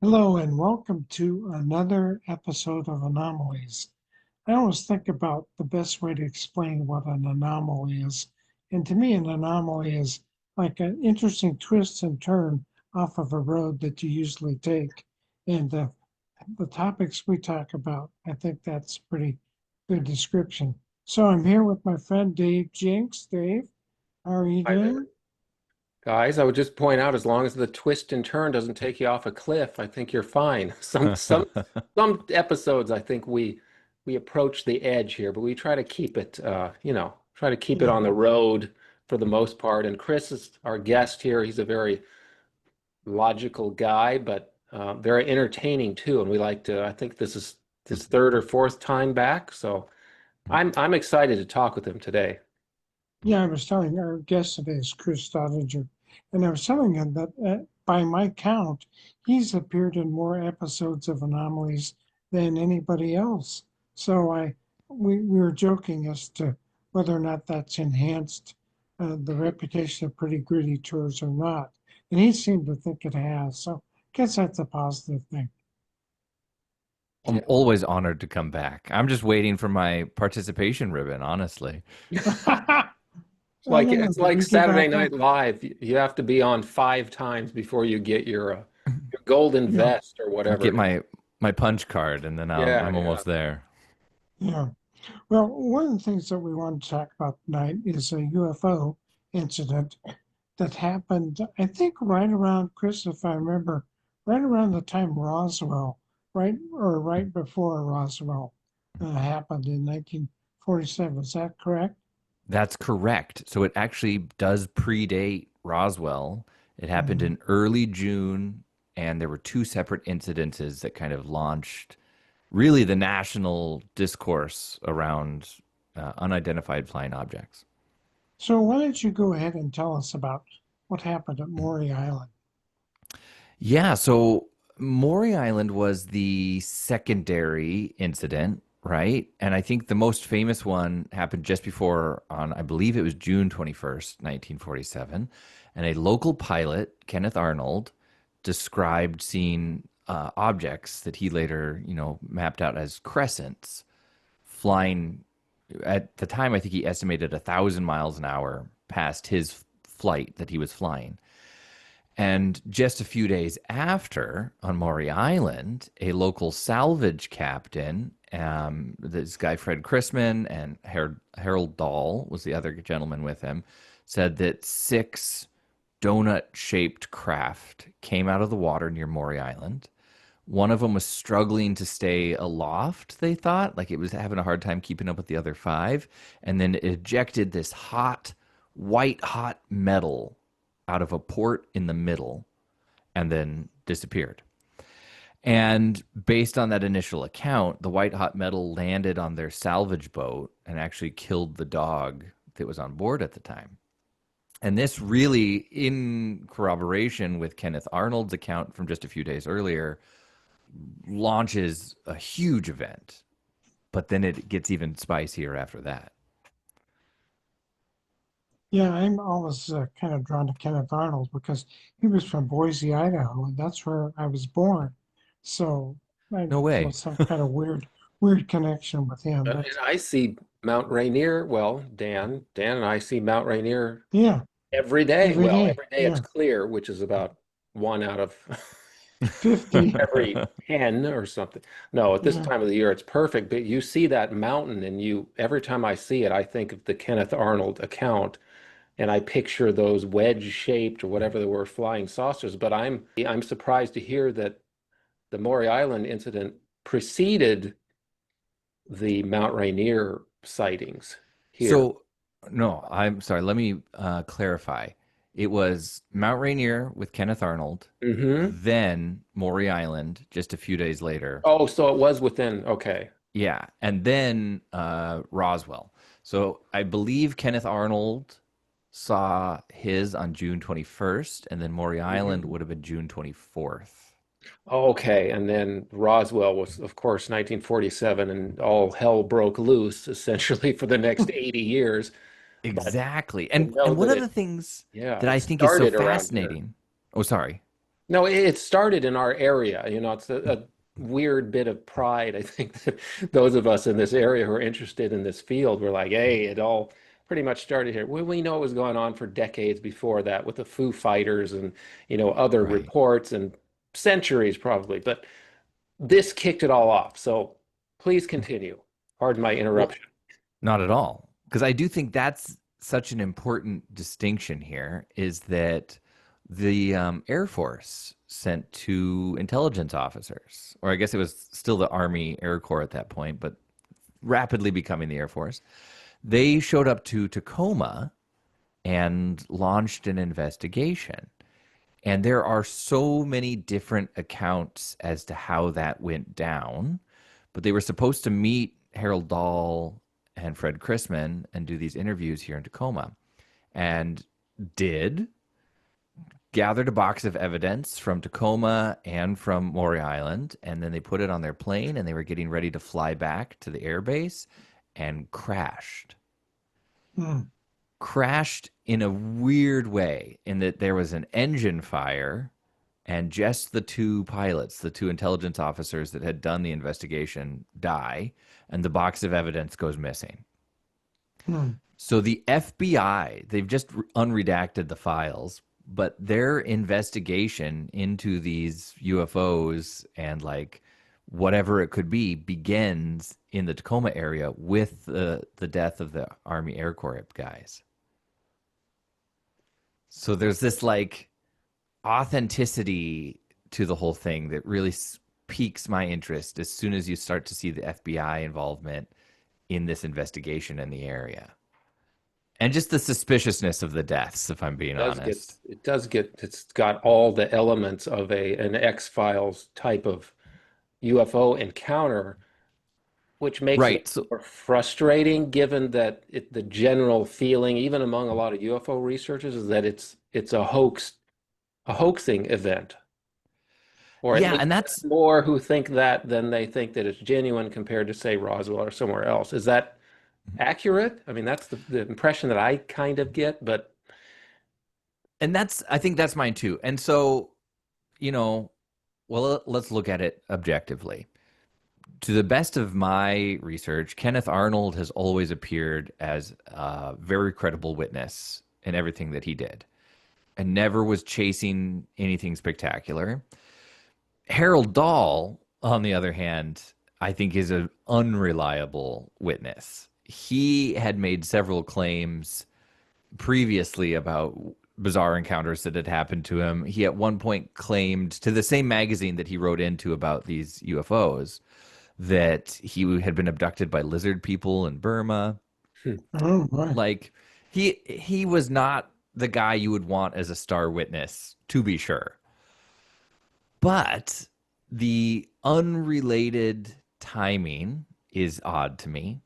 Hello and welcome to another episode of Anomalies. I always think about the best way to explain what an anomaly is. And to me, an anomaly is like an interesting twist and turn off of a road that you usually take. And the topics we talk about, I think that's a pretty good description. So I'm here with my friend Dave Jinks. Dave, how are you Hi there. doing? Guys, I would just point out, as long as the twist and turn doesn't take you off a cliff, I think you're fine. Some episodes, I think we approach the edge here, but we try to keep it, try to keep it Yeah. on the road for the most part. And Chris is our guest here. He's a very logical guy, but very entertaining too. And we like to. I think this is his third or fourth time back, so I'm excited to talk with him today. Yeah, I was telling our guest today is Chris Staudinger, and I was telling him that by my count, he's appeared in more episodes of Anomalies than anybody else. So we were joking as to whether or not that's enhanced the reputation of Pretty Gritty Tours or not, and he seemed to think it has. So I guess that's a positive thing. I'm always honored to come back. I'm just waiting for my participation ribbon, honestly. So, you know, It's did like you give Saturday out Night Live. You have to be on five times before you get your golden yeah, vest or I whatever get it is. my punch card and then Yeah, I'm yeah. almost there. yeah. Well, one of the things that we want to talk about tonight is a UFO incident that happened, I think, right around, Chris, if I remember, right around the time Roswell, right, or right before Roswell happened in 1947. Is that correct? That's correct. So it actually does predate Roswell. It happened Mhm. in early June, and there were two separate incidences that kind of launched really the national discourse around unidentified flying objects. So why don't you go ahead and tell us about what happened at Maury Island? Yeah, so Maury Island was the secondary incident, right? And I think the most famous one happened just before on, I believe it was June 21st, 1947. And a local pilot, Kenneth Arnold, described seeing objects that he later, mapped out as crescents flying at the time. I think he estimated 1,000 miles an hour past his flight that he was flying. And just a few days after, on Maury Island, a local salvage captain, this guy Fred Chrisman and Harold Dahl was the other gentleman with him, said that six donut-shaped craft came out of the water near Maury Island. One of them was struggling to stay aloft, they thought, like it was having a hard time keeping up with the other five. And then it ejected this white hot metal out of a port in the middle and then disappeared. And based on that initial account, the white hot metal landed on their salvage boat and actually killed the dog that was on board at the time. And this really, in corroboration with Kenneth Arnold's account from just a few days earlier, launches a huge event. But then it gets even spicier after that. Yeah, I'm always kind of drawn to Kenneth Arnold because he was from Boise, Idaho, and that's where I was born. So I No feel way. some kind of weird connection with him. And But I see Mount Rainier. Well, Dan and I see Mount Rainier yeah, every day. every Well, day, every day it's yeah, clear, which is about one out of 50, every 10 or something. No, at this yeah, time of the year it's perfect, but you see that mountain and you every time I see it, I think of the Kenneth Arnold account and I picture those wedge-shaped or whatever they were flying saucers, but I'm surprised to hear that the Maury Island incident preceded the Mount Rainier sightings here. So, no, I'm sorry. Let me clarify. It was Mount Rainier with Kenneth Arnold, Hmm. then Maury Island just a few days later. Oh, so it was within, okay. Yeah, and then Roswell. So I believe Kenneth Arnold saw his on June 21st, and then Maury Island Mhm. would have been June 24th. Okay, and then Roswell was, of course, 1947, and all hell broke loose essentially for the next 80 years. But Exactly. to And know one that of the things yeah, that it I think is so started around here. fascinating. Oh, sorry. No, it started in our area. It's a weird bit of pride. I think that those of us in this area who are interested in this field were like, hey, it all pretty much started here. We know it was going on for decades before that with the Foo Fighters and, other Right. reports and centuries probably. But this kicked it all off. So please continue. Pardon my Well, interruption. not at all. Because I do think that's such an important distinction here is that the Air Force sent two intelligence officers, or I guess it was still the Army Air Corps at that point, but rapidly becoming the Air Force. They showed up to Tacoma and launched an investigation. And there are so many different accounts as to how that went down. But they were supposed to meet Harold Dahl and Fred Chrisman and do these interviews here in Tacoma. And did, gathered a box of evidence from Tacoma and from Maury Island. And then they put it on their plane and they were getting ready to fly back to the airbase and crashed. Hmm. Crashed in a weird way in that there was an engine fire and just the two pilots, the two intelligence officers that had done the investigation, die, and the box of evidence goes missing. Hmm. So the FBI, they've just unredacted the files, but their investigation into these UFOs and like whatever it could be begins in the Tacoma area with the death of the Army Air Corps guys. So there's this like authenticity to the whole thing that really piques my interest as soon as you start to see the FBI involvement in this investigation in the area. And just the suspiciousness of the deaths, if I'm being honest. It's got all the elements of an X-Files type of UFO encounter, which makes it Right. So more frustrating given that the general feeling, even among a lot of UFO researchers, is that it's a hoaxing event. Or at yeah, least and there's that's more who think that than they think that it's genuine compared to, say, Roswell or somewhere else. Is that accurate? I mean, that's the impression that I kind of get, but I think that's mine too. And so, you know, well, let's look at it objectively. To the best of my research, Kenneth Arnold has always appeared as a very credible witness in everything that he did and never was chasing anything spectacular. Harold Dahl, on the other hand, I think is an unreliable witness. He had made several claims previously about bizarre encounters that had happened to him. He at one point claimed to the same magazine that he wrote into about these UFOs that he had been abducted by lizard people in Burma. hmm, Oh, boy. Like he was not the guy you would want as a star witness, to be sure. But the unrelated timing is odd to me.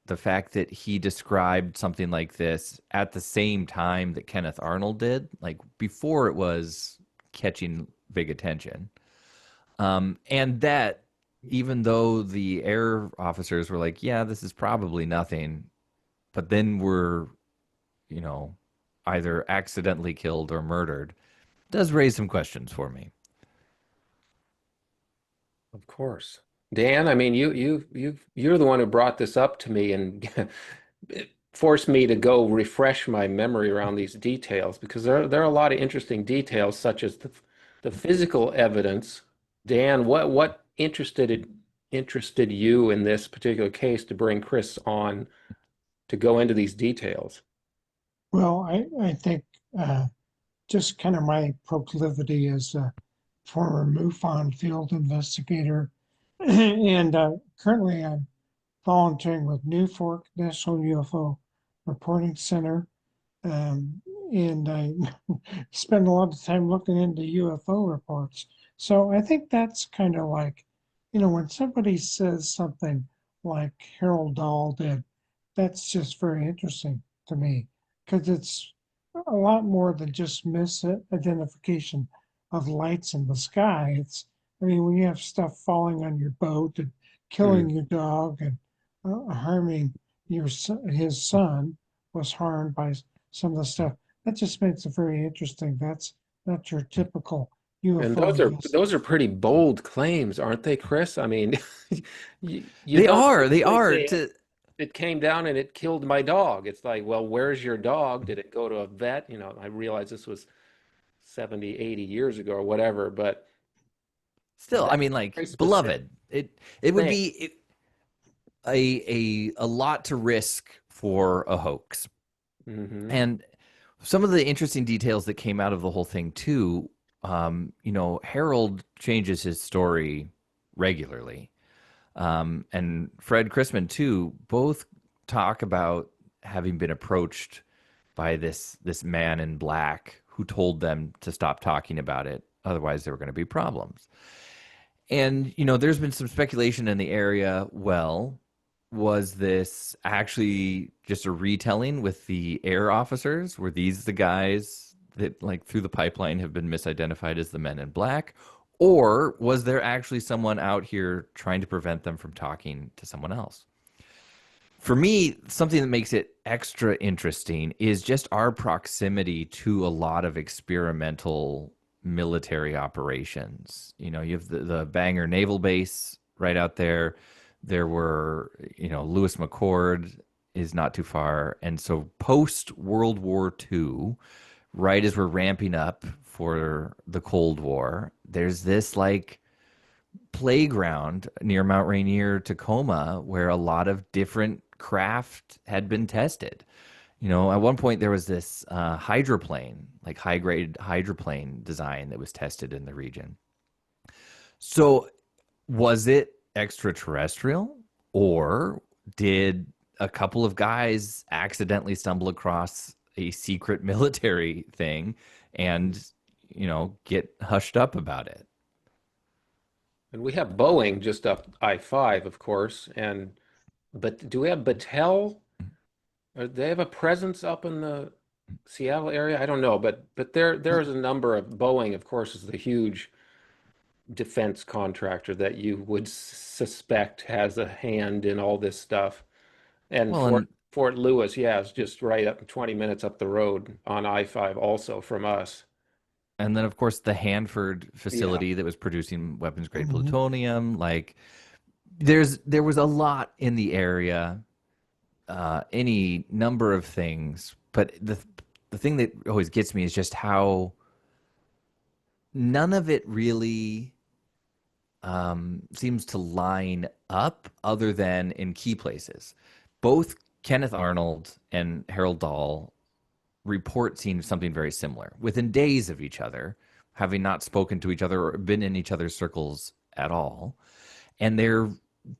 The fact that he described something like this at the same time that Kenneth Arnold did, like before it was catching big attention. And that even though the air officers were like, yeah, this is probably nothing, but then were, you know, either accidentally killed or murdered, does raise some questions for me. of course. Dan, I mean, you're the one who brought this up to me and it forced me to go refresh my memory around these details because there are a lot of interesting details, such as the physical evidence. Dan, what interested you in this particular case to bring Chris on to go into these details? Well, I think just kind of my proclivity as a former MUFON field investigator, and currently I'm volunteering with New Fork National UFO Reporting Center, um, and I spend a lot of time looking into UFO reports. So I think that's kind of like, when somebody says something like Harold Dahl did, that's just very interesting to me because it's a lot more than just misidentification of lights in the sky. I mean, when you have stuff falling on your boat and killing Mm, your dog and harming his son was harmed by some of the stuff. That just makes it very interesting. That's not your typical And UFO those are investigators. pretty bold claims, aren't they, Chris? I mean, you They don't are. They usually are. say To it came down and it killed my dog. It's like, well, where's your dog? Did it go to a vet? I realize this was 70, 80 years ago or whatever, but still, I that's mean, like, very specific beloved. It would thing. be a lot to risk for a hoax. Hmm. And some of the interesting details that came out of the whole thing too, Harold changes his story regularly. And Fred Chrisman too, both talk about having been approached by this man in black who told them to stop talking about it, otherwise there were going to be problems. And there's been some speculation in the area. Well, was this actually just a retelling with the air officers? Were these the guys that, like, through the pipeline have been misidentified as the men in black? Or was there actually someone out here trying to prevent them from talking to someone else? For me, something that makes it extra interesting is just our proximity to a lot of experimental military operations. You have the Bangor Naval Base right out there. There were, Lewis McChord is not too far. And so post World War II, right as we're ramping up for the Cold War, there's this like playground near Mount Rainier, Tacoma, where a lot of different craft had been tested. At one point there was this hydroplane, like high grade hydroplane design that was tested in the region. So was it extraterrestrial, or did a couple of guys accidentally stumble across a secret military thing and, get hushed up about it? And we have Boeing just up I-5, of course. But do we have Battelle? Or do they have a presence up in the Seattle area? I don't know, but there is a number of Boeing, of course, is the huge defense contractor that you would suspect has a hand in all this stuff. And Well, Fort Lewis, yeah, is just right up 20 minutes up the road on I-5 also from us. and then of course the Hanford Yeah. facility that was producing weapons grade Mhm. plutonium. Like, there was a lot in the area, any number of things, but the thing that always gets me is just how none of it really seems to line up, other than in key places. Both Kenneth Arnold and Harold Dahl report seeing something very similar within days of each other, having not spoken to each other or been in each other's circles at all. And they're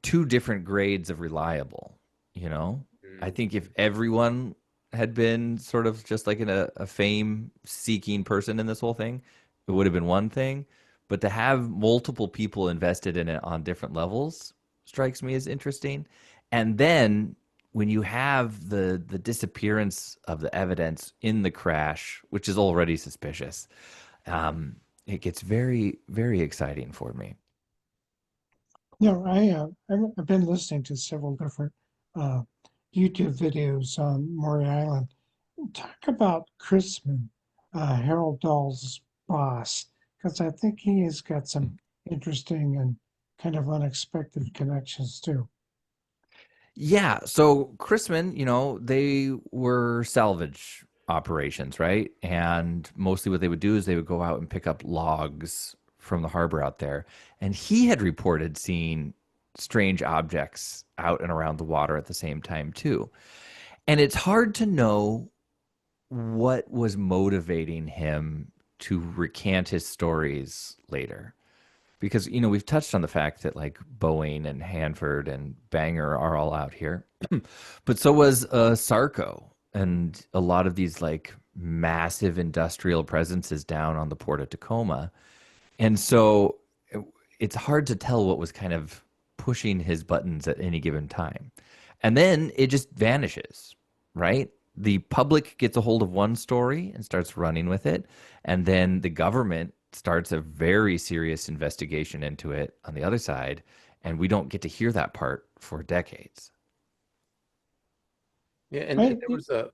two different grades of reliable, you know? I Mm. think if everyone had been sort of just like in a fame seeking person in this whole thing, it would have been one thing. But to have multiple people invested in it on different levels strikes me as interesting. And then when you have the disappearance of the evidence in the crash, which is already suspicious, it gets very, very exciting for me. No, I've been listening to several different uh, YouTube videos on Maury Island. Talk about Chrisman, Harold Dahl's boss, because I think he has got some interesting and kind of unexpected connections too. Yeah. So Chrisman, they were salvage operations, right? And mostly what they would do is they would go out and pick up logs from the harbor out there. And he had reported seeing strange objects out and around the water at the same time, too. And it's hard to know what was motivating him to recant his stories later, because we've touched on the fact that like Boeing and Hanford and Bangor are all out here, but so was Sarco and a lot of these like massive industrial presences down on the port of Tacoma, and so it's hard to tell what was kind of pushing his buttons at any given time, and then it just vanishes, right? The public gets a hold of one story and starts running with it, and then the government starts a very serious investigation into it on the other side, and we don't get to hear that part for decades. Yeah, and I there was a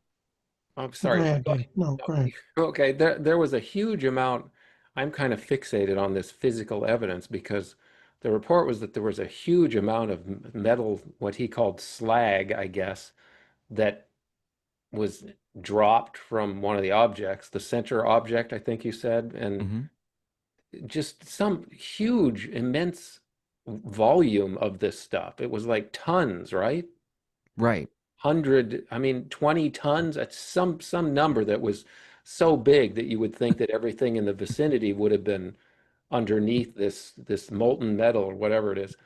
I'm Go sorry. ahead, Go Dave. ahead. No, No, go ahead. okay, there was a huge amount. I'm kind of fixated on this physical evidence because the report was that there was a huge amount of metal, what he called slag, I guess, that was dropped from one of the objects, the center object, I think you said, and Hmm. just some huge, immense volume of this stuff. It was like tons, right? Right. 100, I mean, 20 tons. That's some number that was so big that you would think that everything in the vicinity would have been underneath this molten metal or whatever it is.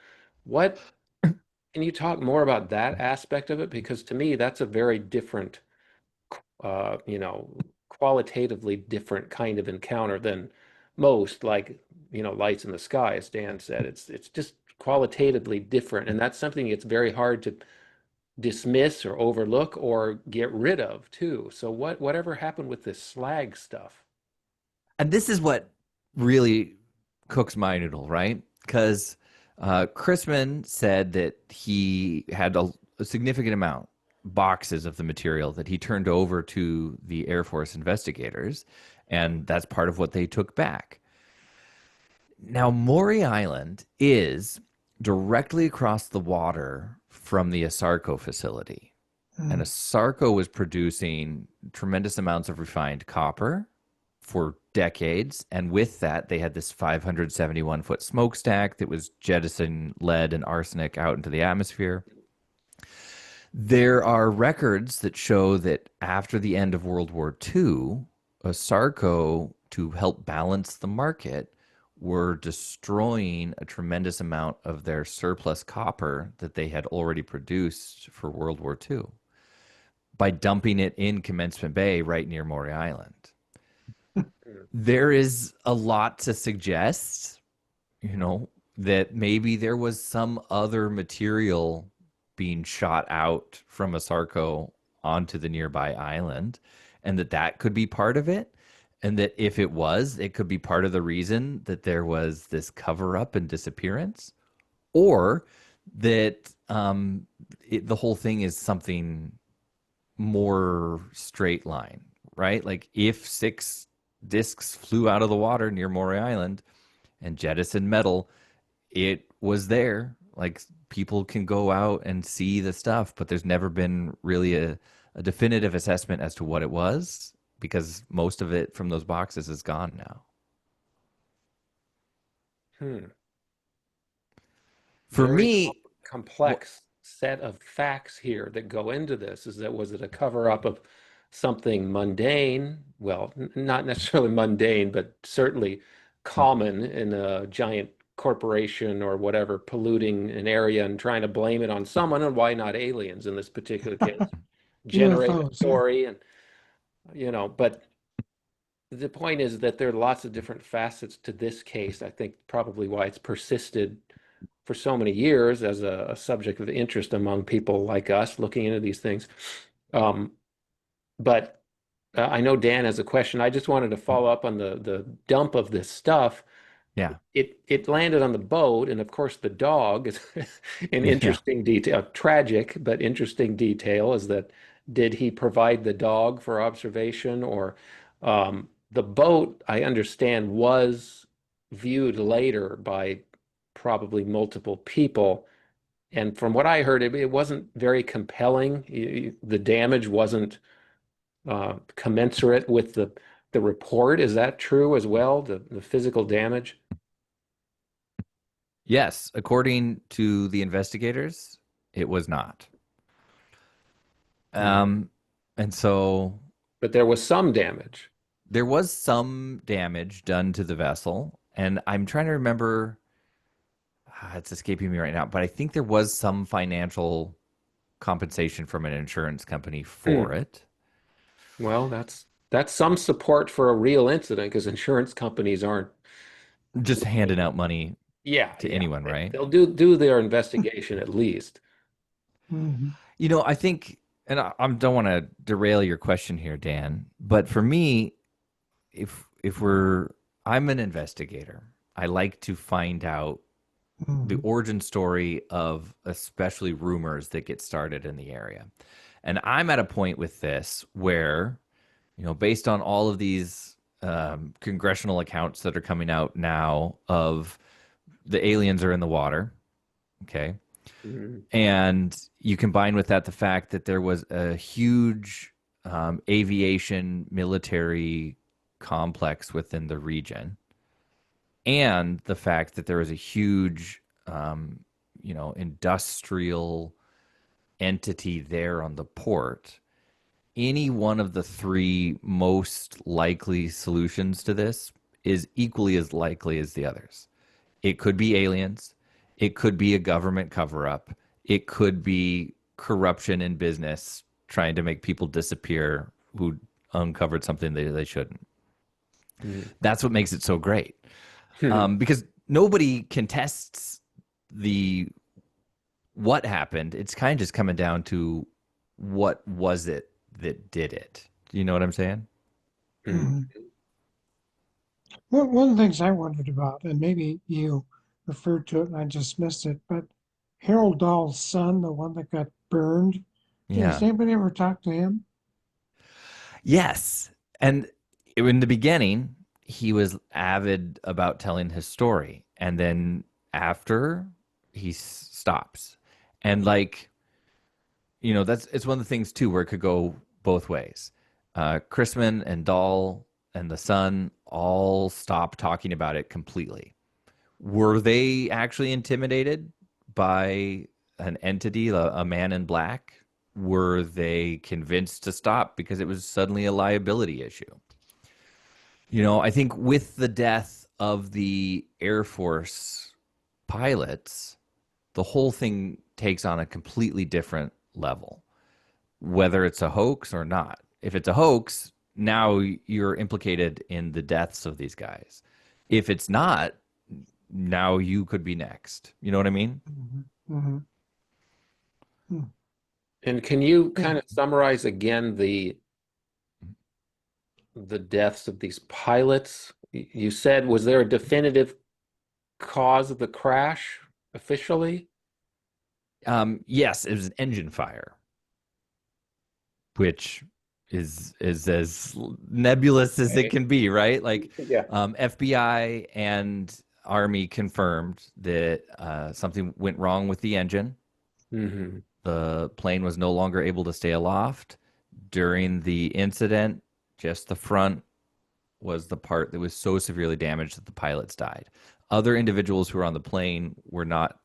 What can you talk more about that aspect of it? Because to me, that's a very different, you know, qualitatively different kind of encounter than most, like, you know, lights in the sky, as Dan said. It's just qualitatively different, and that's something that's very hard to dismiss or overlook or get rid of too. So whatever happened with this slag stuff? And this is what really cooks my noodle, right? Because Chrisman said that he had a significant amount, boxes of the material that he turned over to the Air Force investigators, and that's part of what they took back. Now, Maury Island is directly across the water from the Asarco facility. And Mm. Asarco was producing tremendous amounts of refined copper for decades. And with that, they had this 571-foot smokestack that was jettisoning lead and arsenic out into the atmosphere. There are records that show that after the end of World War II, Asarco, to help balance the market, were destroying a tremendous amount of their surplus copper that they had already produced for World War II by dumping it in Commencement Bay right near Maury Island. Hmm. There is a lot to suggest, you know, that maybe there was some other material being shot out from Asarco onto the nearby island, and that could be part of it. And that if it was, it could be part of the reason that there was this cover up and disappearance, or that the whole thing is something more straight line, right? Like if six discs flew out of the water near Maury Island and jettisoned metal, it was there. Like people can go out and see the stuff, but there's never been really a definitive assessment as to what it was because most of it from those boxes is gone now. Hmm. For Very me, complex set of facts here that go into this. Is that, was it a cover up of something mundane? Well, not necessarily mundane, but certainly common in a giant corporation or whatever, polluting an area and trying to blame it on someone, and why not aliens in this particular case? Generate a UFOs, yeah. story, and you know, but the point is that there are lots of different facets to this case. I think probably why it's persisted for so many years as a subject of interest among people like us looking into these things. Um, but I know Dan has a question. I just wanted to follow up on the dump of this stuff. yeah, It landed on the boat, and of course the dog is an yeah. interesting detail, tragic but interesting detail is that did he provide the dog for observation or the boat, I understand, was viewed later by probably multiple people. And from what I heard, it wasn't very compelling. The damage wasn't commensurate with the report. Is that true as well? The physical damage? Yes, according to the investigators, it was not. Hmm. Um, and so But there was some damage. there was some damage done to the vessel, and I'm trying to remember. It's escaping me right now, but I think there was some financial compensation from an insurance company for Hmm. it. Well, that's some support for a real incident because insurance companies aren't Just handing looking. out money Yeah, to yeah. anyone, right? They'll do their investigation at least. Mhm. You know, I think, and I don't want to derail your question here, Dan, but for me, if we're, I'm an investigator. I like to find out the Mhm. origin story of especially rumors that get started in the area. And I'm at a point with this where, you know, based on all of these congressional accounts that are coming out now of the aliens are in the water. Okay. Mhm. And you combine with that the fact that there was a huge aviation military complex within the region, and the fact that there was a huge, industrial entity there on the port. Any one of the three most likely solutions to this is equally as likely as the others. It could be aliens. It could be a government cover up. It could be corruption in business trying to make people disappear who uncovered something they shouldn't. Mhm. That's what makes it so great. Mhm. Because nobody contests the what happened. It's kind of just coming down to what was it that did it. Do you know what I'm saying? Mhm. Mhm. One of the things I wondered about, and maybe you referred to it and I just missed it, but Harold Dahl's son, the one that got burned, has Yeah. anybody ever talked to him? Yes. And in the beginning, he was avid about telling his story. And then after, stops. And it's one of the things too where it could go both ways. Chrisman and Dahl and the son all stopped talking about it completely. Were they actually intimidated by an entity, a man in black? Were they convinced to stop because it was suddenly a liability issue? I think with the death of the Air Force pilots, the whole thing takes on a completely different level, whether it's a hoax or not. If it's a hoax, now you're implicated in the deaths of these guys. If it's not, now you could be next. You know what I mean? Hmm. Hmm. Hmm. And can you Yeah. kind of summarize again the deaths of these pilots? You said, was there a definitive cause of the crash officially? Yes, it was an engine fire, which is as nebulous as it Okay. can be, right? Like, Yeah. FBI and Army confirmed that something went wrong with the engine. Hmm. The plane was no longer able to stay aloft during the incident. Just the front was the part that was so severely damaged that the pilots died. Other individuals who were on the plane were not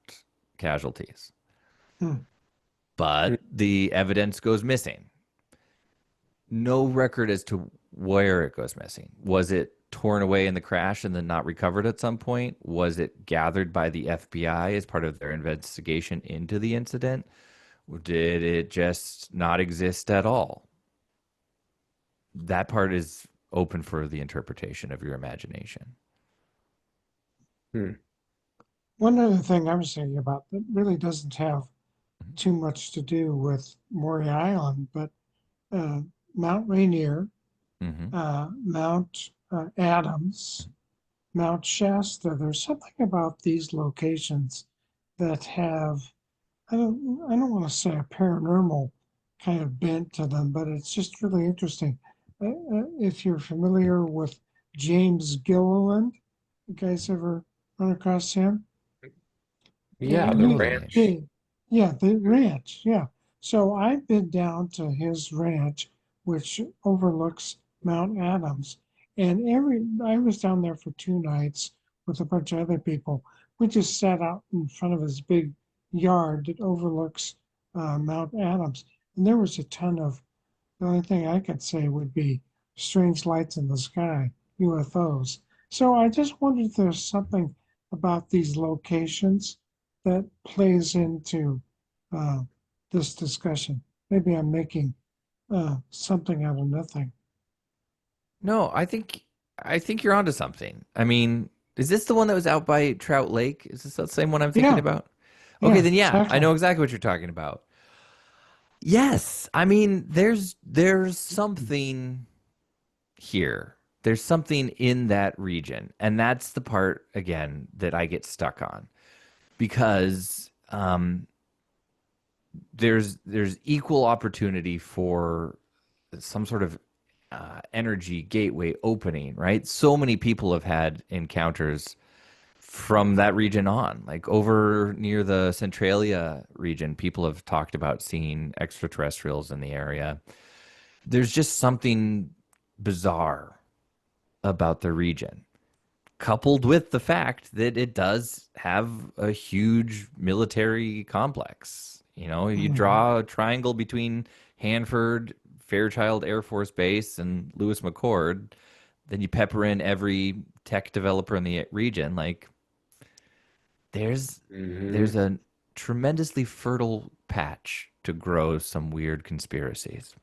casualties, Hmm. but the evidence goes missing. No record as to where it goes missing. Was it torn away in the crash and then not recovered at some point? Was it gathered by the FBI as part of their investigation into the incident? Or did it just not exist at all? That part is open for the interpretation of your imagination. Hmm. One other thing I was thinking about that really doesn't have too much to do with Maury Island, but uh, Mount Rainier, Mm-hmm. Mount Adams, Mount Shasta. There's something about these locations that have I don't want to say a paranormal kind of bent to them, but it's just really interesting. If you're familiar with James Gilliland, you guys ever run across him? Yeah, the No, He, the name. ranch. he, yeah, the ranch, yeah. So I've been down to his ranch, which overlooks Mount Adams, and I was down there for 2 nights with a bunch of other people. We just sat out in front of his big yard that overlooks Mount Adams, and there was a ton of. The only thing I could say would be strange lights in the sky, UFOs. So I just wondered if there's something about these locations that plays into uh, this discussion. Maybe I'm making something out of nothing. No, I think you're onto something. I mean, is this the one that was out by Trout Lake? Is this the same one I'm thinking Yeah, about? Okay, yeah, then yeah, I exactly. know exactly what you're talking about. Yes, I mean, there's something here. There's something in that region, and that's the part again that I get stuck on because there's equal opportunity for some sort of energy gateway opening, right? So many people have had encounters from that region on. Like over near the Centralia region, people have talked about seeing extraterrestrials in the area. There's just something bizarre about the region, coupled with the fact that it does have a huge military complex. You know, you Mhm. draw a triangle between Hanford, Fairchild Air Force Base, and Lewis McChord, then you pepper in every tech developer in the region. Like there's Hmm. there's a tremendously fertile patch to grow some weird conspiracies.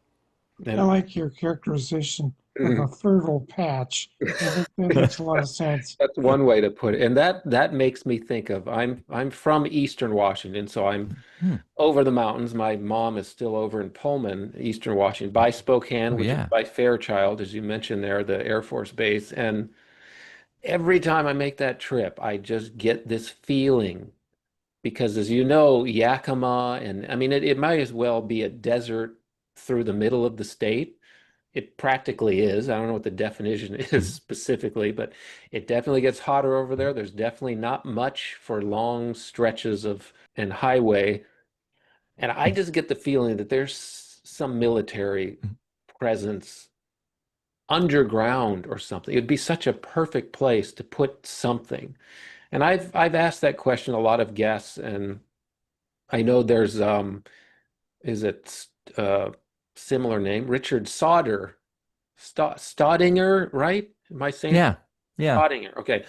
I And like your characterization of a fertile patch. I think that makes a lot of sense. that's one way to put it. And that makes me think of I'm from Eastern Washington, so I'm Hmm. over the mountains. My mom is still over in Pullman, Eastern Washington, by Spokane, Oh which is yeah. by Fairchild, as you mentioned there, the Air Force Base. And every time I make that trip, I just get this feeling because, as you know, Yakima, and I mean, it might as well be a desert through the middle of the state. It practically is. I don't know what the definition is specifically, but it definitely gets hotter over there. There's definitely not much for long stretches of and highway. And I just get the feeling that there's some military presence underground or something. It'd be such a perfect place to put something. And I've asked that question a lot of guests, and I know there's is it similar name? Richard Sauder, Staudinger, right? Am I saying Yeah. Yeah. Staudinger? Okay.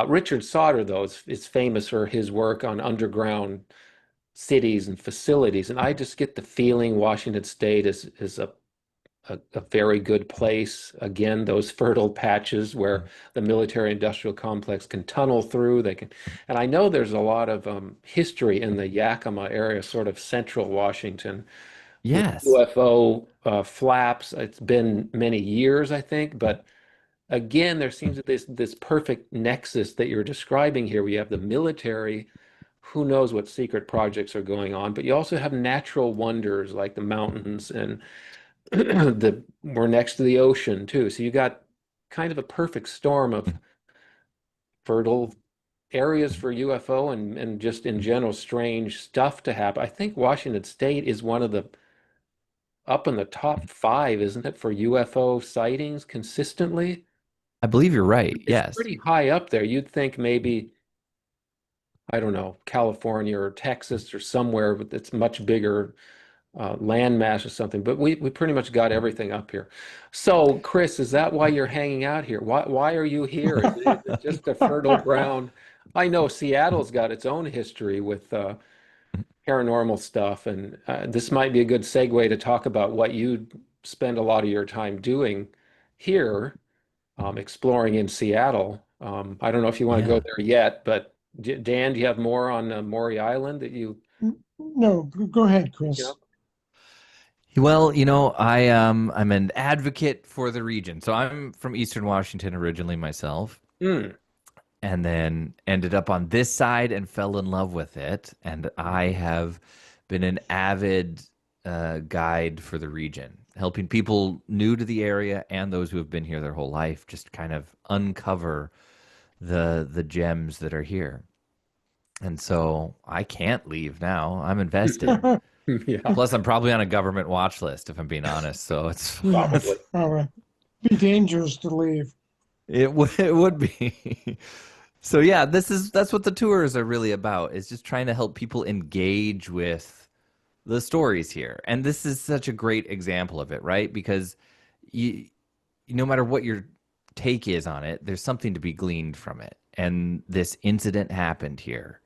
Richard Sauder, though, is famous for his work on underground cities and facilities. And I just get the feeling Washington State is a very good place. Again, those fertile patches where the military industrial complex can tunnel through. They can, and I know there's a lot of history in the Yakima area, sort of central Washington, with Yes. UFO flaps. It's been many years, I think, but again, there seems that this perfect nexus that you're describing here. We have the military. Who knows what secret projects are going on, but you also have natural wonders like the mountains and we're next to the ocean too. So you got kind of a perfect storm of fertile areas for UFO and just in general strange stuff to happen. I think Washington State is one of the up in the top five, isn't it, for UFO sightings consistently? I believe you're right. It's Yes. pretty high up there. You'd think maybe, I don't know, California or Texas or somewhere that's much bigger landmass or something, but we pretty much got everything up here. So, Chris, is that why you're hanging out here? Why are you here? Is it just a fertile ground? I know Seattle's got its own history with paranormal stuff, and this might be a good segue to talk about what you spend a lot of your time doing here, exploring in Seattle. I don't know if you want to go Yeah. there yet, but Dan, do you have more on Maury Island that No, go ahead, you Chris. know? Well, I'm an advocate for the region. So I'm from Eastern Washington originally myself, Hmm. and then ended up on this side and fell in love with it. And I have been an avid guide for the region, helping people new to the area and those who have been here their whole life just kind of uncover the gems that are here. And so I can't leave now. I'm invested. Yeah, Plus, I'm probably on a government watch list if I'm being honest. So it's Yeah, probably. be dangerous to leave. it would be. So yeah, that's what the tours are really about. Is just trying to help people engage with the stories here. And this is such a great example of it, right? Because you no matter what your take is on it, there's something to be gleaned from it. And this incident happened here.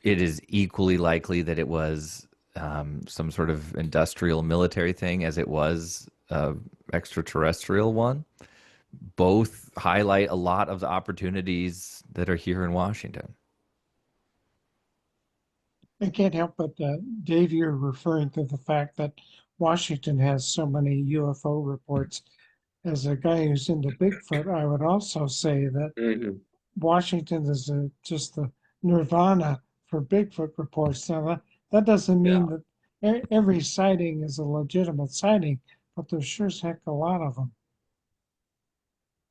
It is equally likely that it was some sort of industrial military thing as it was extraterrestrial one. Both highlight a lot of the opportunities that are here in Washington. I can't help but, Dave, you're referring to the fact that Washington has so many UFO reports. As a guy who's into Bigfoot, I would also say that Mhm. Washington is just the nirvana for Bigfoot reports. Now, that doesn't mean Yeah. that every sighting is a legitimate sighting, but there's sure as heck a lot of them.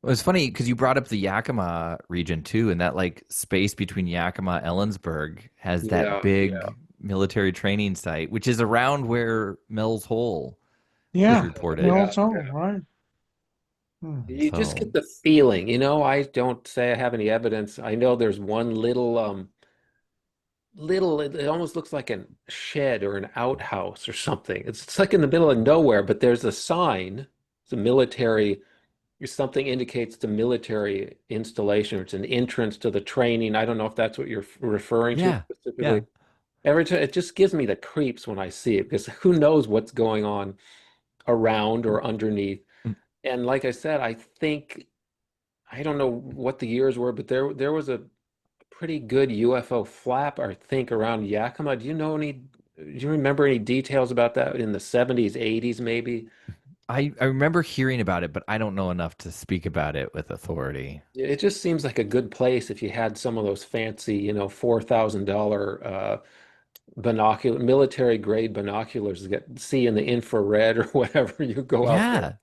It was funny because you brought up the Yakima region too, and that like space between Yakima, Ellensburg has that Yeah, yeah. big military training site, which is around where Mel's Hole was Yeah, reported. Yeah, Mills Hole, yeah. right? Hmm. You just So get the feeling, I don't say I have any evidence. I know there's one little, it almost looks like a shed or an outhouse or something. It's like in the middle of nowhere, but there's a sign. It's a military, something indicates the military installation. It's an entrance to the training. I don't know if that's what you're referring to yeah, specifically. yeah. Every time it just gives me the creeps when I see it because who knows what's going on around or underneath. Mm. And like I said, I don't know what the years were, but there was a pretty good UFO flap, I think, around Yakima. Do you remember any details about that in the 70s, 80s, maybe? I remember hearing about it, but I don't know enough to speak about it with authority. It just seems like a good place if you had some of those fancy, $4,000 military grade binoculars that see in the infrared or whatever. You go out there,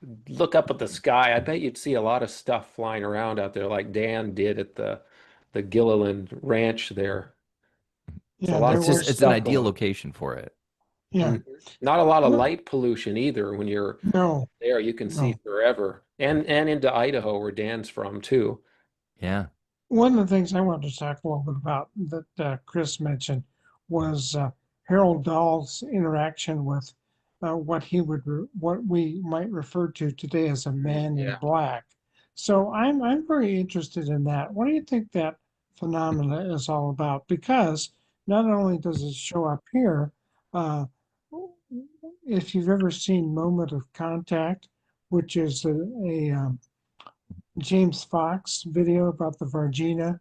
Yeah. look up at the sky. I bet you'd see a lot of stuff flying around out there, like Dan did at the Gilliland Ranch there. It's a Yeah, lot there of It's cool just was. it's an stuff ideal going on. location for it. Yeah, Mhm. Not a lot of no, light pollution either when you're no, there. You can see no. forever, and into Idaho where Dan's from too. Yeah. One of the things I wanted to talk a little bit about that Chris mentioned was Harold Dahl's interaction with what we might refer to today as a man in Yeah. black. So I'm very interested in that. What do you think that phenomena is all about? Because not only does it show up here, uh, if you've ever seen Moment of Contact, which is a James Fox video about the Varginha,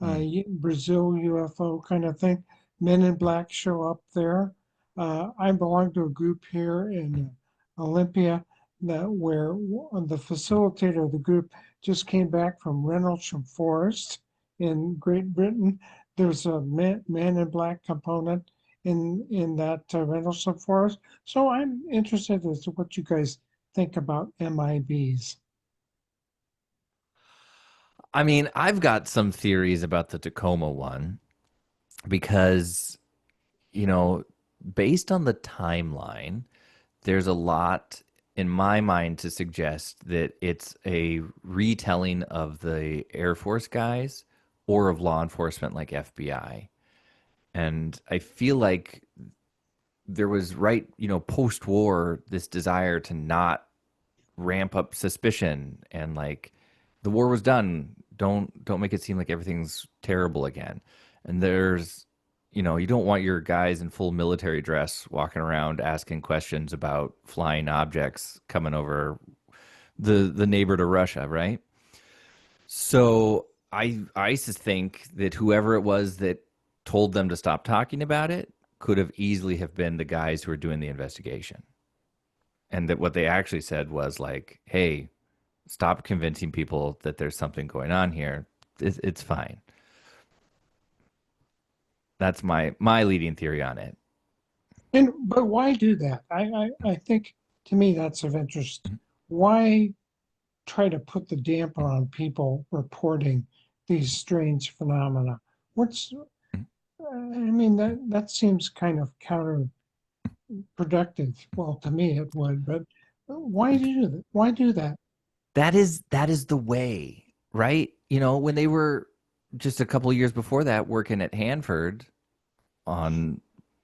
Mm. Brazil UFO kind of thing. Men in Black show up there. I belong to a group here in Olympia where the facilitator of the group just came back from Rendlesham Forest in Great Britain. There's a man in Black component in that Rendlesham Forest. So I'm interested as to what you guys think about MIBs. I mean, I've got some theories about the Tacoma one because, you know, based on the timeline, there's a lot in my mind to suggest that it's a retelling of the Air Force guys or of law enforcement like FBI. And I feel like there was post war, this desire to not ramp up suspicion and like the war was done. Don't make it seem like everything's terrible again. And there's you don't want your guys in full military dress walking around asking questions about flying objects coming over the neighbor to Russia, right? So I just think that whoever it was that told them to stop talking about it could have easily have been the guys who were doing the investigation. And that what they actually said was like, "Hey, stop convincing people that there's something going on here. It's fine." That's my leading theory on it. And but why do that? I think to me that's of interest. Why try to put the damper on people reporting these strange phenomena? What's I mean that seems kind of counterproductive. Well, to me it would, but why do that? Why do that? That is the way, right? When they were just a couple of years before that working at Hanford on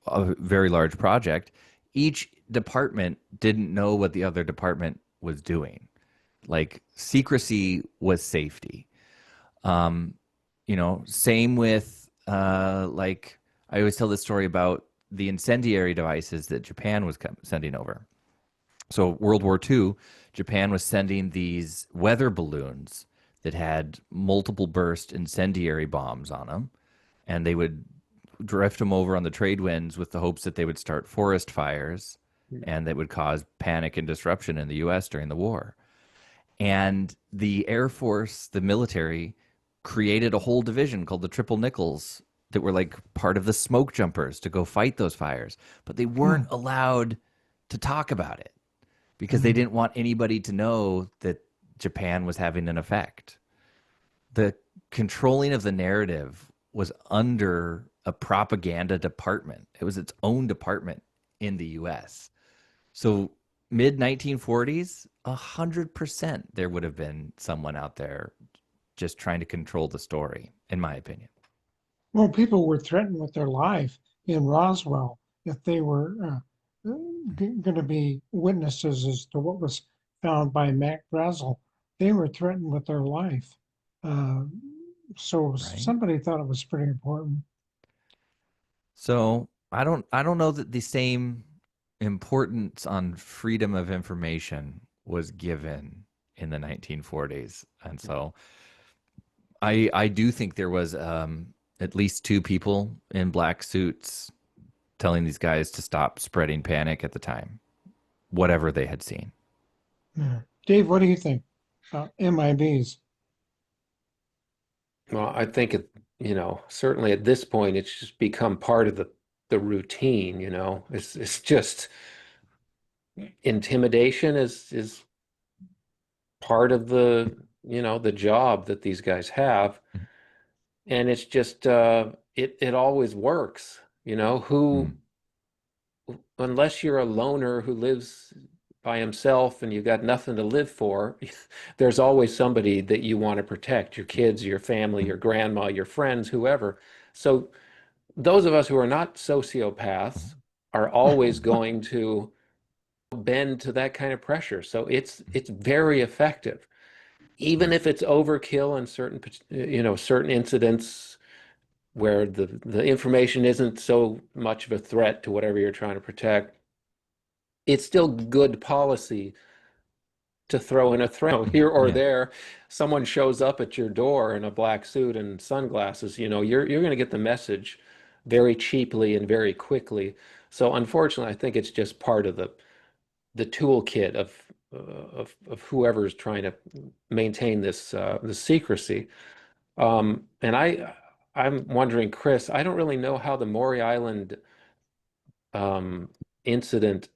a very large project, each department didn't know what the other department was doing. Like secrecy was safety. Um, same with like I always tell this story about the incendiary devices that Japan was sending over. So World War II, Japan was sending these weather balloons that had multiple burst incendiary bombs on them, and they would drift them over on the trade winds with the hopes that they would start forest fires and that would cause panic and disruption in the US during the war. And the Air Force, the military, created a whole division called the Triple Nickels that were like part of the smoke jumpers to go fight those fires, but they Hmm. weren't allowed to talk about it. because they Mhm. didn't want anybody to know that Japan was having an effect. The controlling of the narrative was under a propaganda department. It was its own department in the US. So mid 1940s, 100% there would have been someone out there just trying to control the story, in my opinion. Well, people were threatened with their life in Roswell if they were going to be witnesses as to what was found by Mac Brazel. They were threatened with their life. Uh, so Right? somebody thought it was pretty important. So I don't know that the same importance on freedom of information was given in the 1940s. And so I do think there was at least two people in black suits telling these guys to stop spreading panic at the time, whatever they had seen. Yeah. Dave, what do you think about MIBs? Well, I think certainly at this point, it's just become part of the routine, It's just intimidation is part of the job that these guys have. And it's just it always works, who Mm. unless you're a loner who lives by himself and you've got nothing to live for, there's always somebody that you want to protect, your kids, your family, your grandma, your friends, whoever. So those of us who are not sociopaths are always going to bend to that kind of pressure. So it's very effective, even if it's overkill in certain incidents where the information isn't so much of a threat to whatever you're trying to protect. It's still good policy to throw in a threat here or Yeah. there. Someone shows up at your door in a black suit and sunglasses, you're going to get the message very cheaply and very quickly. So unfortunately, I think it's just part of the toolkit of whoever's trying to maintain this secrecy. And I'm wondering, Chris, I don't really know how the Maury Island um, incident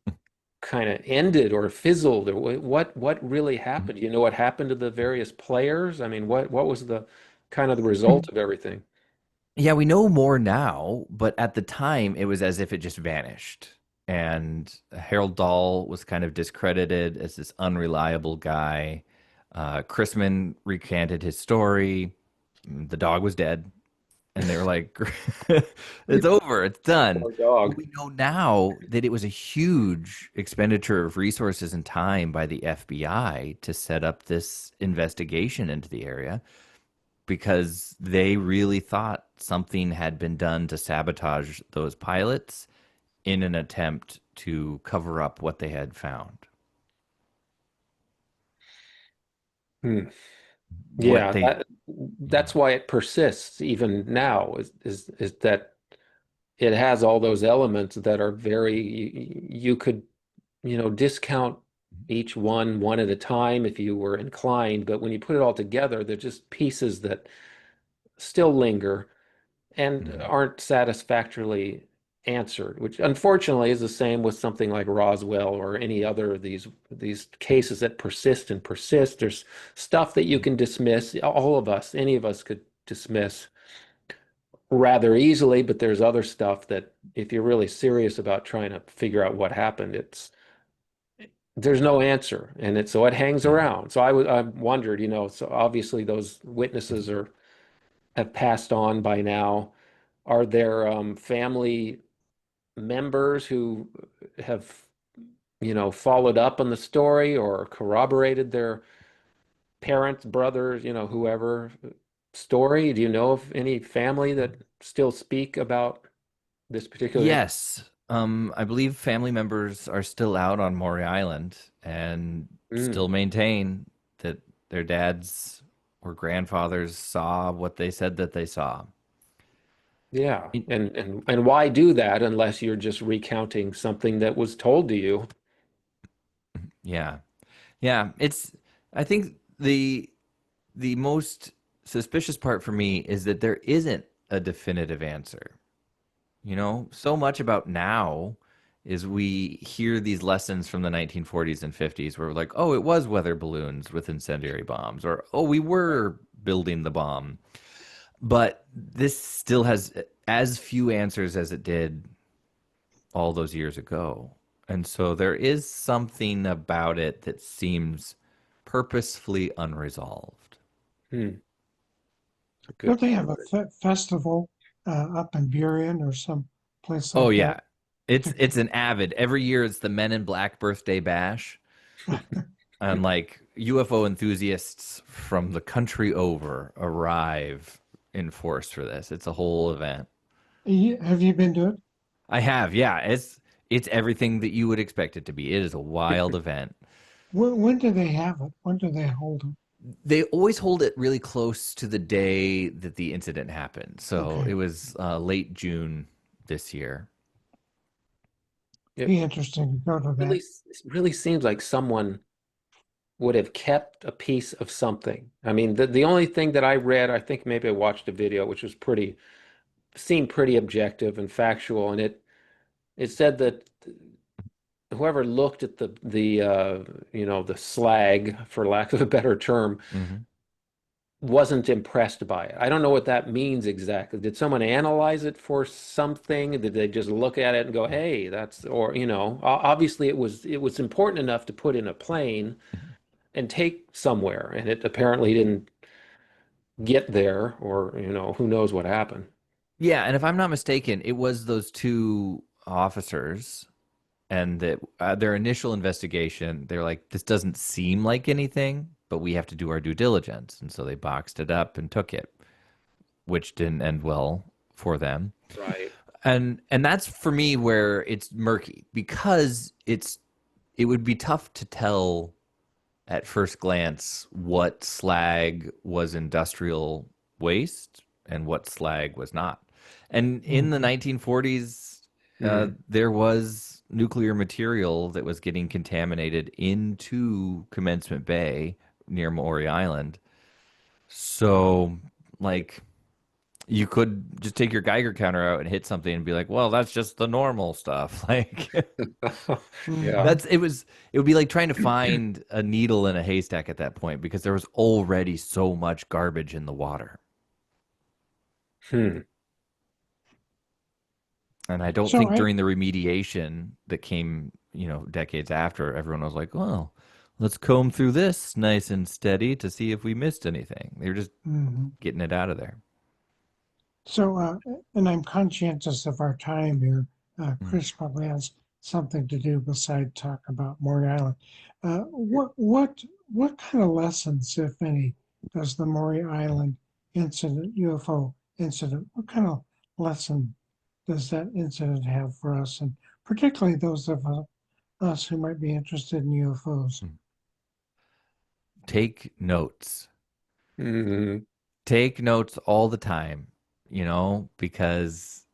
kind of ended or fizzled, or what really happened. You know what happened to the various players? I mean, what was the kind of the result of everything? Yeah, we know more now, but at the time it was as if it just vanished. And Harold Dahl was kind of discredited as this unreliable guy. Chrisman recanted his story. The dog was dead. And they were like, it's over, it's done. Poor But dog. we know now that it was a huge expenditure of resources and time by the FBI to set up this investigation into the area because they really thought something had been done to sabotage those pilots in an attempt to cover up what they had found. Hmm. What Yeah, they, that's why it persists even now, is that it has all those elements that are very you could discount each one at a time if you were inclined, but when you put it all together, they're just pieces that still linger and aren't satisfactorily answered, which unfortunately is the same with something like Roswell or any other of these cases that persist and persist. There's stuff that you can dismiss, all of us, any of us could dismiss rather easily, but there's other stuff that if you're really serious about trying to figure out what happened, there's no answer, and so it hangs yeah. around. So I wondered, so obviously those witnesses are have passed on by now. Are there family members who have, followed up on the story or corroborated their parents, brothers, whoever story? Do you know of any family that still speak about this particular incident? Yes. I believe family members are still out on Maury Island and Mm, still maintain that their dads or grandfathers saw what they said that they saw. yeah. It- And why do that unless you're just recounting something that was told to you? yeah. Yeah. I think the most suspicious part for me is that there isn't a definitive answer. So much about now is we hear these lessons from the 1940s and 50s where we're like, oh, it was weather balloons with incendiary bombs, or oh, we were building the bomb. But this still has as few answers as it did all those years ago. And so there is something about it that seems purposefully unresolved. Hmm. It's a Don't good they have a word. festival up in Burien or some place Oh like that? yeah. It's an avid. Every year it's the Men in Black birthday bash. And like UFO enthusiasts from the country over arrive in force for this. It's a whole event. Have you been to it? I have, yeah. It's everything that you would expect it to be. It is a wild event. When do they have it? When do they hold it? They always hold it really close to the day that the incident happened. So it Okay, was late June this year. It be interesting to go to that. really seems like someone would have kept a piece of something. I mean, the only thing that I read, I think maybe I watched a video, which was seemed pretty objective and factual, and it said that whoever looked at the slag, for lack of a better term, Hmm. wasn't impressed by it. I don't know what that means exactly. Did someone analyze it for something? Did they just look at it and go, "Hey, that's," or obviously it was important enough to put in a plane and take somewhere, and it apparently didn't get there, or who knows what happened. Yeah, and if I'm not mistaken, it was those two officers, and that their initial investigation, they're like, this doesn't seem like anything, but we have to do our due diligence. And so they boxed it up and took it, which didn't end well for them. Right. And that's for me where it's murky because it would be tough to tell at first glance what slag was industrial waste and what slag was not. And in the Mhm. 1940s, Hmm. there was nuclear material that was getting contaminated into Commencement Bay near Maury Island. So, like, you could just take your Geiger counter out and hit something and be like, well, that's just the normal stuff. Like, Yeah. Mhm. it would be like trying to find a needle in a haystack at that point because there was already so much garbage in the water. Hmm. And I don't So think I, during the remediation that came, decades after, everyone was like, well, let's comb through this nice and steady to see if we missed anything. They were just mhm. getting it out of there. So, and I'm conscientious of our time here. Mm. Chris probably has something to do beside talk about Maury Island. What kind of lessons, if any, does the Maury Island incident, UFO incident, what kind of lesson does that incident have for us, and particularly those of us who might be interested in UFOs? Mm. Take notes. Hmm. Take notes all the time, because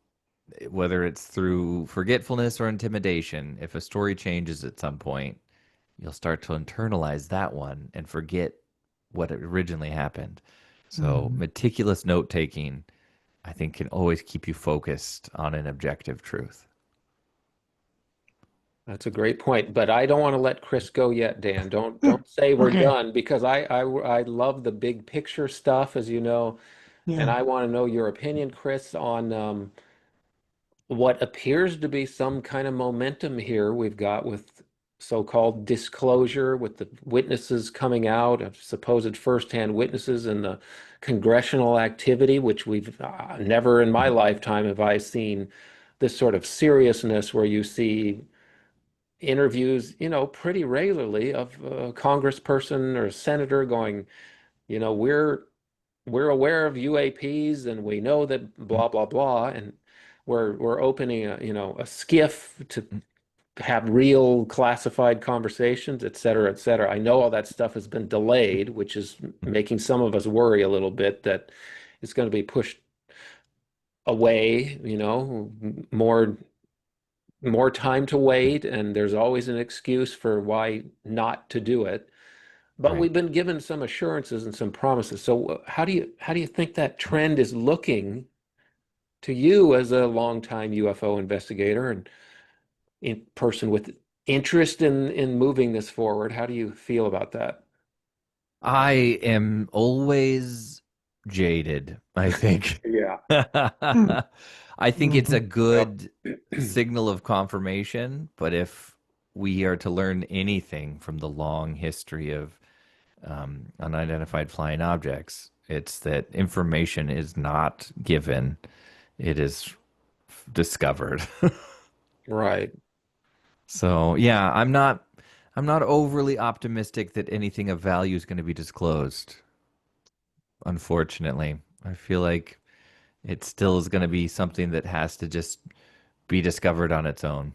whether it's through forgetfulness or intimidation, if a story changes at some point, you'll start to internalize that one and forget what originally happened. So, Mhm. meticulous note taking, I think, can always keep you focused on an objective truth. That's a great point, but I don't want to let Chris go yet, Dan. Don't say we're Okay, done, because I love the big picture stuff, as you know, and yeah. I want to know your opinion, Chris, on what appears to be some kind of momentum here we've got with so-called disclosure, with the witnesses coming out, of supposed firsthand witnesses, and the congressional activity, which we've never in my lifetime have I seen this sort of seriousness, where you see interviews, pretty regularly, of a congressperson or a senator going, we're aware of UAPs, and we know that blah blah blah, and we're opening a skiff to have real classified conversations, et cetera, et cetera. I know all that stuff has been delayed, which is making some of us worry a little bit that it's going to be pushed away, more time to wait, and there's always an excuse for why not to do it. But Right. we've been given some assurances and some promises. So how do you think that trend is looking to you as a longtime UFO investigator? And person with interest in moving this forward. How do you feel about that? I am always jaded, I think. Yeah. I think it's a Well, good signal of confirmation, but if we are to learn anything from the long history of unidentified flying objects, it's that information is not given, it is discovered. right. So, yeah, I'm not overly optimistic that anything of value is going to be disclosed, unfortunately. I feel like it still is going to be something that has to just be discovered on its own.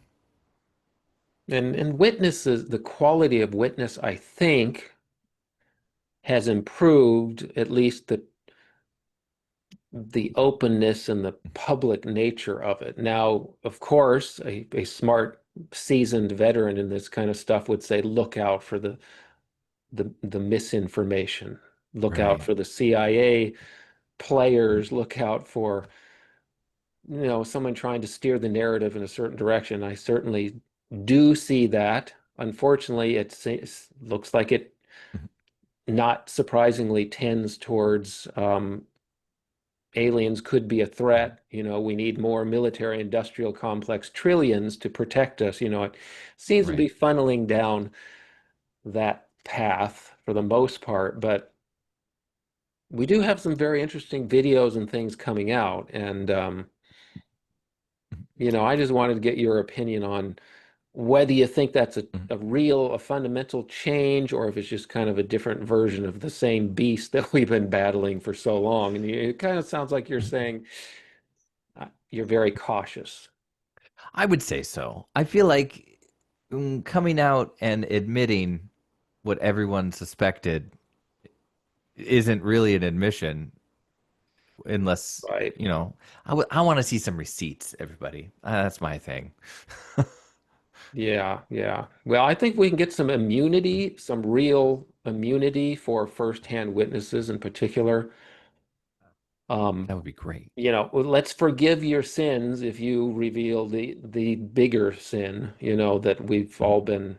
And witnesses, the quality of witness, I think, has improved, at least the openness and the public nature of it. Now, of course, a smart, seasoned veteran in this kind of stuff would say, look out for the misinformation, look out Right. for the CIA players, look out for, someone trying to steer the narrative in a certain direction. I certainly do see that. Unfortunately, it looks like it, not surprisingly, tends towards aliens could be a threat. We need more military industrial complex trillions to protect us. It seems to Right. be funneling down that path for the most part, but we do have some very interesting videos and things coming out. And, I just wanted to get your opinion on whether you think that's a fundamental change, or if it's just kind of a different version of the same beast that we've been battling for so long. And it kind of sounds like you're saying you're very cautious. I would say so. I feel like coming out and admitting what everyone suspected isn't really an admission unless, Right. I want to see some receipts, everybody. That's my thing. Yeah, yeah. Well, I think we can get some immunity, some real immunity for firsthand witnesses in particular. That Um, would be great. let's forgive your sins if you reveal the bigger sin, that we've Mhm. all been,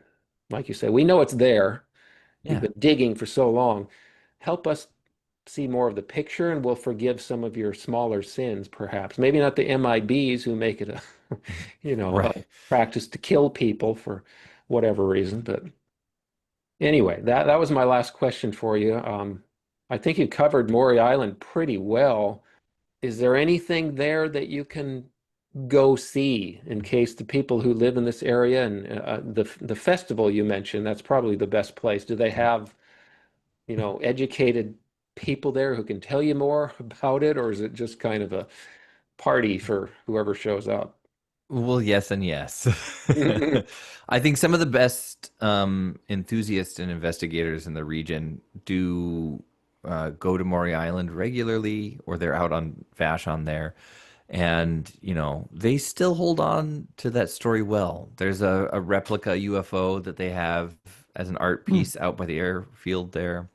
like you said, we know it's there. You've Yeah. been digging for so long. Help us see more of the picture, and we'll forgive some of your smaller sins, perhaps. Maybe not the MIBs who make it a, a Right. practice to kill people for whatever reason. But anyway, that was my last question for you. I think you covered Maury Island pretty well. Is there anything there that you can go see in case the people who live in this area, and the festival you mentioned, that's probably the best place. Do they have, educated people there who can tell you more about it, or is it just kind of a party for whoever shows up? Well, yes and yes. I think some of the best enthusiasts and investigators in the region do go to Maury Island regularly, or they're out on Vashon there. And, they still hold on to that story well. There's a replica UFO that they have as an art piece out by the airfield there.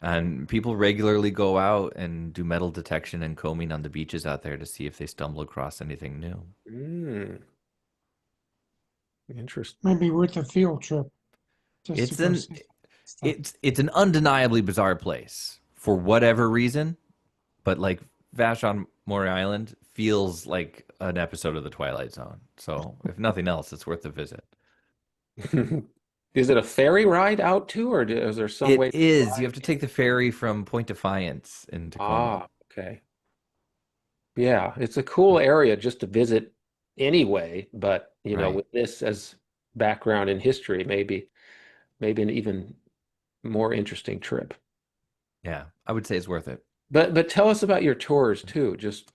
And people regularly go out and do metal detection and combing on the beaches out there to see if they stumble across anything new. Mm, interesting. Maybe worth a field trip just to It's go an see stuff. it's an undeniably bizarre place for whatever reason, but like Vashon Maury Island feels like an episode of The Twilight Zone. So if nothing else, it's worth a visit. Is it a ferry ride out to, or is there some It way to is. You drive have to in? take the ferry from Point Defiance in Tacoma. Ah, okay. Yeah, it's a cool area just to visit anyway, but Right. with this as background in history, maybe an even more interesting trip. Yeah, I would say it's worth it. But tell us about your tours too, just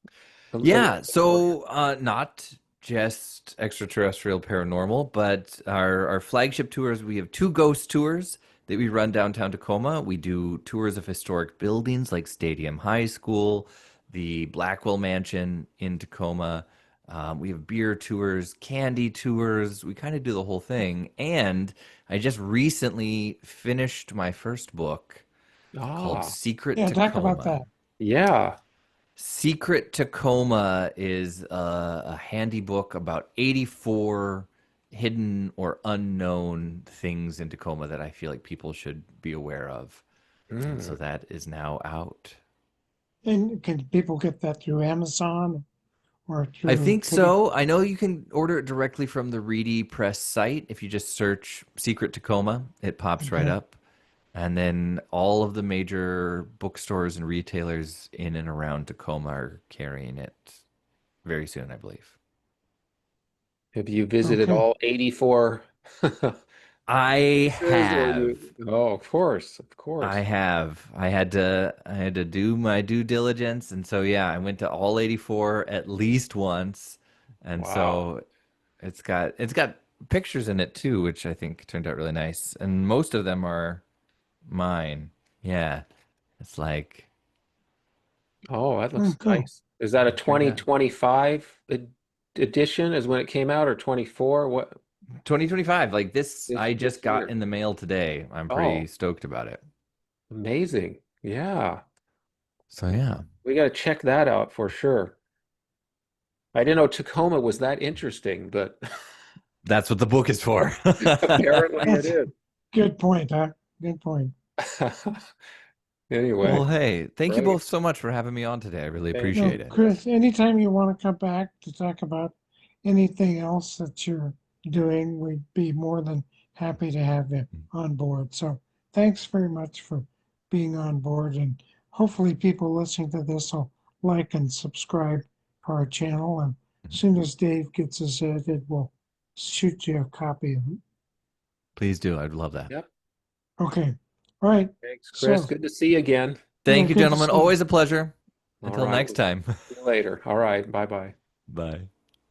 a little Yeah, bit more. so not just extraterrestrial paranormal, but our flagship tours, we have two ghost tours that we run downtown Tacoma. We do tours of historic buildings like Stadium High School, the Blackwell Mansion in Tacoma. We have beer tours, candy tours. We kind of do the whole thing. And I just recently finished my first book called Ah, Secret Yeah, talk about Tacoma. that. yeah. Secret Tacoma is a handy book about 84 hidden or unknown things in Tacoma that I feel like people should be aware of. And so Mm. that is now out. And can people get that through Amazon or I through think Kitty? so. I know you can order it directly from the Reedy Press site. If you just search Secret Tacoma, it pops right Okay. up. And then all of the major bookstores and retailers in and around Tacoma are carrying it very soon, I believe. Have you visited Okay. all 84 I places, or have. you? Oh, of course, of I course. have. I had to do my due diligence, and so yeah, I went to all 84 at least once. And Wow. so it's got pictures in it too, which I think turned out really nice. And most of them are mine. Yeah. It's like Oh, that Oh, looks cool. nice. Is that a pretty bad. 2025 edition is when it came out, or 24? What, 2025, like this I this just got year? in the mail today. I'm pretty Oh, stoked about it. amazing. Yeah. So yeah, We got to check that out for sure. I didn't know Tacoma was that interesting, but that's what the book is for. apparently it That's a is. good point, huh? Good point. Anyway, Well, hey, thank you great. both so much for having me on today. I really Thank appreciate No, it. you. Chris, anytime you want to come back to talk about anything else that you're doing, we'd be more than happy to have you on board. So thanks very much for being on board. And hopefully, people listening to this will like and subscribe to our channel. And as soon as Dave gets us edited, we'll shoot you a copy of it. Please do. I'd love that. Yep. Okay. All right. Thanks, Chris. So, Good to see you again. yeah, Thank you, good to gentlemen. see you. Always a pleasure. All Until right. next We'll time. see you later. All right. Bye bye. Bye.